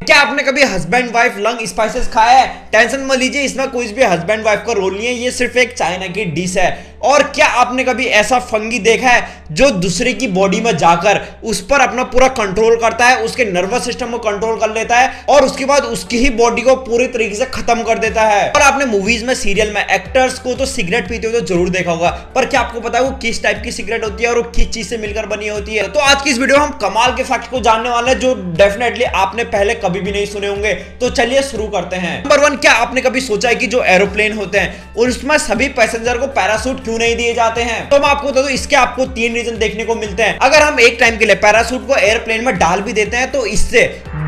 क्या आपने कभी हस्बैंड वाइफ लंग स्पाइसेस खाया है? टेंशन मत लीजिए, इसमें कोई भी हस्बैंड वाइफ का रोल नहीं है, ये सिर्फ एक चाइना की डिश है। और क्या आपने कभी ऐसा फंगी देखा है जो दूसरे की बॉडी में जाकर उस पर अपना पूरा कंट्रोल करता है, उसके नर्वस सिस्टम को कंट्रोल कर लेता है और उसके बाद उसकी ही बॉडी को पूरी तरीके से खत्म कर देता है। और आपने मूवीज में, सीरियल में एक्टर्स को तो सिगरेट पीते हुए तो जरूर देखा होगा, पर क्या आपको पता है वो किस टाइप की सिगरेट होती है और वो किस चीज से मिलकर बनी होती है? तो आज की इस वीडियो में हम कमाल के फैक्ट को जानने वाले हैं जो डेफिनेटली आपने पहले कभी भी नहीं सुने होंगे। तो चलिए शुरू करते हैं। नंबर 1, क्या आपने कभी सोचा है कि जो एरोप्लेन होते हैं उसमें सभी पैसेंजर को पैराशूट क्यों नहीं दिए जाते हैं? तो मैं आपको बता दूं, इसके आपको 3 रीजन देखने को मिलते हैं। अगर हम एक टाइम के लिए पैराशूट को एयरप्लेन में डाल भी देते हैं तो इससे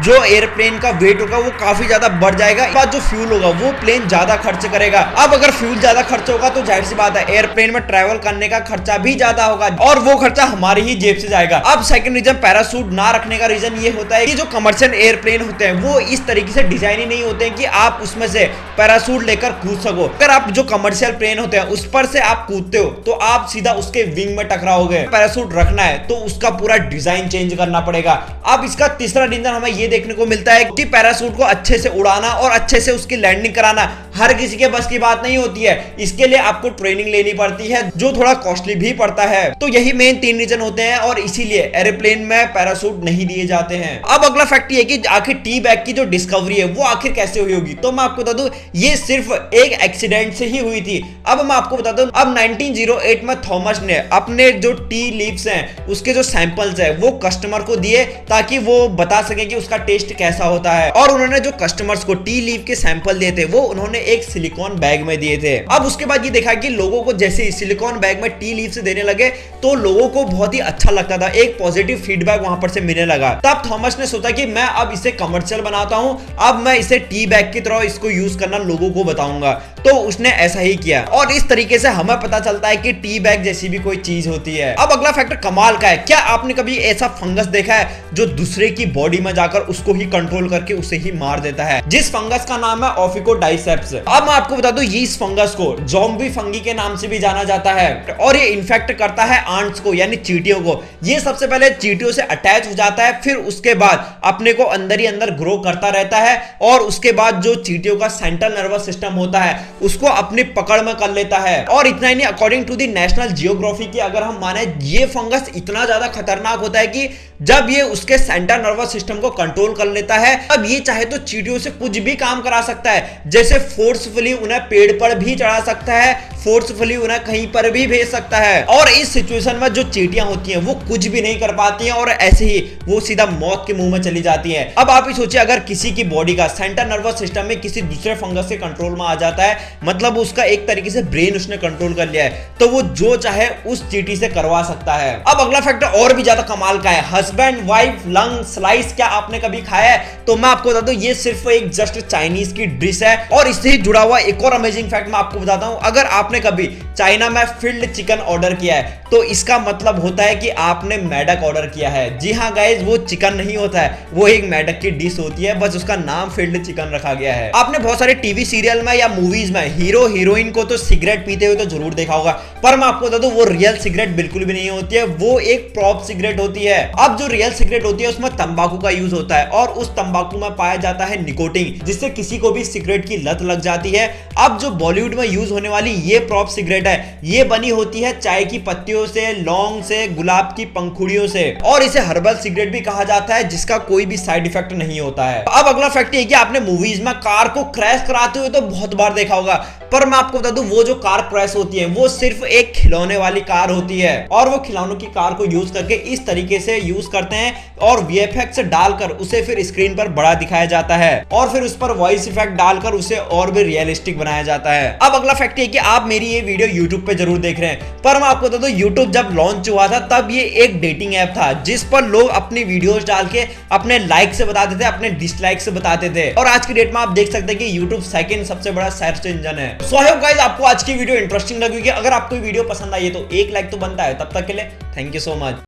जो एयरप्लेन का वेट होगा वो काफी ज्यादा बढ़ जाएगा। इसके बाद जो फ्यूल होगा वो प्लेन ज्यादा खर्च करेगा। अब अगर फ्यूल ज्यादा खर्च होगा तो जाहिर सी बात है एयरप्लेन में ट्रैवल करने का खर्चा भी ज्यादा होगा और वो खर्चा हमारी ही जेब से जाएगा। अब सेकंड रीजन पैराशूट ना रखने का रीजन ये होता है कि जो कमर्शियल एयरप्लेन होते हैं वो इस तरीके से डिजाइन ही नहीं होते हैं कि आप उसमें से पैराशूट लेकर कूद सको। अगर आप जो कमर्शियल प्लेन होते हैं उस पर से आप कूदते हो तो आप सीधा उसके विंग में टकराओगे। पैराशूट रखना है तो उसका पूरा डिजाइन चेंज करना पड़ेगा। अब इसका तीसरा रीजन हमें यह देखने को मिलता है कि पैराशूट को अच्छे से उड़ाना और अच्छे से उसकी लैंडिंग कराना हर किसी के बस की बात नहीं होती है। इसके लिए आपको ट्रेनिंग लेनी पड़ती है जो थोड़ा कॉस्टली भी पड़ता है। तो यही मेन 3 रीजन होते हैं और इसीलिए एरोप्लेन में पैराशूट नहीं दिए जाते हैं। अब अगला फैक्ट ये कि आखिर टी बैग की जो डिस्कवरी है वो आखिर कैसे हुई होगी? तो मैं आपको बता दूं, ये सिर्फ एक एक्सीडेंट से ही हुई थी। अब मैं आपको बता दूं, अब 1908 में थॉमस ने अपने जो टी लीव्स हैं उसके जो सैंपल्स है वो कस्टमर को दिए ताकि वो बता सके कि उसका टेस्ट कैसा होता है। और उन्होंने जो कस्टमर्स को टी लीव के सैंपल दिए थे वो उन्होंने एक सिलिकॉन बैग में दिए थे। अब उसके बाद ये देखा कि लोगों को जैसे ही सिलिकॉन बैग में टी लीव से देने लगे तो लोगों को बहुत ही अच्छा लगता था, एक पॉजिटिव फीडबैक वहां पर से मिलने लगा। तब थॉमस ने सोचा कि मैं अब इसे कमर्शियल बनाता हूं, अब मैं इसे टी बैग की तरह इसको यूज करना लोगों को बताऊंगा। तो उसने ऐसा ही किया और इस तरीके से हमें पता चलता है कि टी बैग जैसी भी कोई चीज होती है। अब अगला फैक्टर कमाल का है। क्या आपने कभी ऐसा फंगस देखा है जो दूसरे की बॉडी में जाकर उसको ही कंट्रोल करके उसे ही मार देता है? जिस फंगस का नाम है ओफिकोडाइसेप्स। अब मैं आपको बता दूं, ये इस फंगस को ज़ॉम्बी फंगी के नाम से भी जाना जाता है और ये इन्फेक्ट करता है आंट्स को यानी चींटियों को। ये सबसे पहले चींटियों से अटैच हो जाता है, फिर उसके बाद अपने को अंदर ही अंदर ग्रो करता रहता है और उसके बाद जो चींटियों का सेंट्रल नर्वस सिस्टम होता है उसको अपनी पकड़ में कर लेता है। और इतना ही नहीं, according to the national geography की अगर हम माने, ये फंगस इतना ज्यादा खतरनाक होता है कि जब ये उसके सेंट्रल नर्वस सिस्टम को कंट्रोल कर लेता है अब ये चाहे तो चींटियों से कुछ भी काम करा सकता है, जैसे फोर्सफुली उन्हें पेड़ पर भी चढ़ा सकता है, फोर्सफुली उन्हें कहीं पर भी भेज सकता है। और इस सिचुएशन में जो चींटियां होती हैं वो कुछ भी नहीं कर पाती हैं और ऐसे ही वो सीधा मौत के मुंह में चली जाती हैं। अब आप ही सोचिए, अगर किसी की बॉडी का सेंट्रल नर्वस सिस्टम में किसी दूसरे फंगस के कंट्रोल में आ जाता है, मतलब उसका एक तरीके से ब्रेन उसने कंट्रोल कर लिया है, तो वो जो चाहे उस चींटी से करवा सकता है। अब अगला फैक्टर और भी ज्यादा कमाल का है, हस्बैंड वाइफ लंग स्लाइस। क्या आपने कभी खाया है? तो मैं आपको बता दूं, ये सिर्फ एक जस्ट चाइनीज की डिश है। और इससे ही जुड़ा हुआ एक और अमेजिंग फैक्ट मैं आपको बताता हूं, अगर आपने कभी चाइना में फिल्ड चिकन ऑर्डर किया है तो इसका मतलब होता है कि आपने मेढक ऑर्डर किया है। जी हाँ गाइस, वो चिकन नहीं होता है, वो एक मेढक की डिश होती है, बस उसका नाम फिल्ड चिकन रखा गया है। आपने बहुत सारे टीवी सीरियल में या मूवीज में हीरो हीरोइन को तो सिगरेट पीते हुए तो जरूर देखा होगा, पर मैं आपको बता दूं वो रियल सिगरेट बिल्कुल भी नहीं होती है, वो एक प्रॉप सिगरेट होती है। अब जो रियल सिगरेट होती है उसमें तंबाकू का यूज होता है और उस तंबाकू में पाया जाता है निकोटीन, जिससे किसी को भी सिगरेट की लत लग जाती है। अब जो बॉलीवुड में यूज होने वाली ये प्रॉप सिगरेट है, ये बनी होती है चाय की पत्तियों से, लौंग से, गुलाब की पंखुड़ियों से और इसे हर्बल सिगरेट भी कहा जाता है जिसका कोई भी साइड इफेक्ट नहीं होता है। अब अगला फैक्ट ये कि आपने मूवीज में कार को क्रैश कराते हुए तो बहुत बार देखा होगा, पर मैं आपको बता दूं वो जो कार क्रैश होती है वो सिर्फ एक खिलौने वाली कार होती है और वो खिलौनों की कार को यूज करके इस तरीके से यूज करते हैं और वीएफएक्स डालकर उसे फिर स्क्रीन पर बड़ा दिखाया जाता है और फिर उस पर वॉइस इफेक्ट डालकर उसे और भी रियलिस्टिक बनाया जाता है। अब अगला फैक्ट है कि आप मेरी ये वीडियो YouTube पे जरूर देख रहे हैं, पर मैं आपको बता दूं YouTube जब लॉन्च हुआ था तब ये एक डेटिंग ऐप था जिस पर लोग अपनी वीडियोस डाल के अपने लाइक से बताते थे, अपने डिसलाइक से बताते थे। और आज की डेट में आप देख सकते हैं कि YouTube सेकंड सबसे बड़ा सर्च इंजन है। सो आई होप गाइस आपको आज की वीडियो इंटरेस्टिंग लगी होगी। अगर आपको वीडियो पसंद आई है तो एक लाइक तो बनता है। तब तक के लिए थैंक यू सो मच।